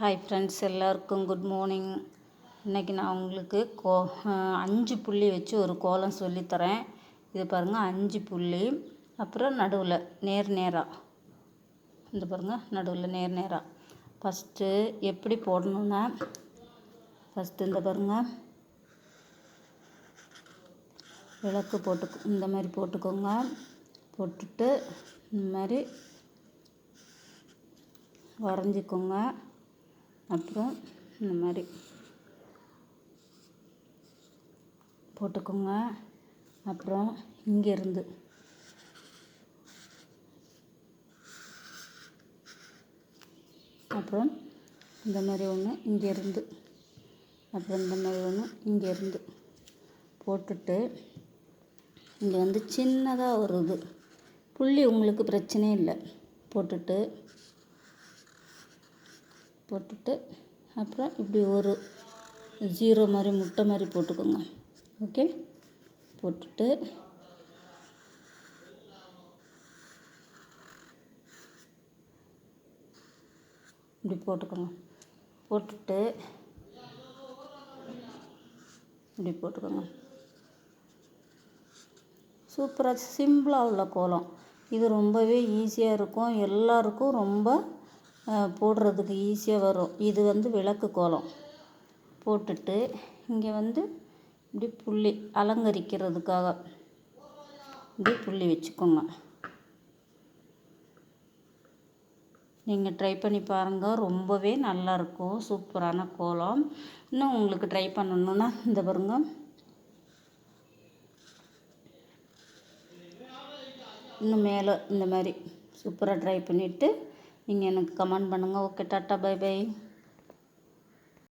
Hi friends, எல்லாருக்கும் good morning. இன்றைக்கி நான் உங்களுக்கு 5 புள்ளி வச்சு ஒரு கோலம் சொல்லித்தரேன். இது பாருங்கள், 5 புள்ளி. அப்புறம் நடுவில் நேராக இந்த பாருங்கள், நடுவில் நேராக. ஃபஸ்ட்டு எப்படி போடணுன்னா, ஃபஸ்ட்டு இந்த பாருங்கள், விளக்கு இந்த மாதிரி போட்டுக்கோங்க. போட்டுட்டு இந்த மாதிரி வரைஞ்சிக்கோங்க. அப்புறம் இந்த மாதிரி போட்டுக்கோங்க. அப்புறம் இங்கேருந்து அப்புறம் இந்த மாதிரி ஒன்று இங்கேருந்து, அப்புறம் இந்த மாதிரி ஒன்று இங்கேருந்து போட்டுட்டு இங்கே வந்து சின்னதாக ஒரு புள்ளி உங்களுக்கு பிரச்சனையே இல்லை. போட்டுட்டு அப்புறம் இப்படி ஒரு 0 மாதிரி முட்டை மாதிரி போட்டுக்கோங்க. ஓகே, போட்டுட்டு இப்படி போட்டுக்கோங்க. போட்டுட்டு இப்படி போட்டுக்கோங்க. சூப்பராக சிம்பிளாக உள்ள கோலம் இது. ரொம்பவே ஈஸியாக இருக்கும். எல்லாருக்கும் ரொம்ப போடுறதுக்கு ஈஸியாக வரும். இது வந்து விளக்கு கோலம். போட்டுட்டு இங்கே வந்து இப்படி புள்ளி அலங்கரிக்கிறதுக்காக இப்படி புள்ளி வச்சுக்கோங்க. நீங்கள் ட்ரை பண்ணி பாருங்கள், ரொம்பவே நல்லாயிருக்கும். சூப்பரான கோலம். இன்னும் உங்களுக்கு ட்ரை பண்ணணுன்னா இந்த பாருங்க, இன்னும் மேலே இந்த மாதிரி சூப்பராக ட்ரை பண்ணிவிட்டு நீங்கள் எனக்கு கமெண்ட் பண்ணுங்கள். Okay, tata, bye by.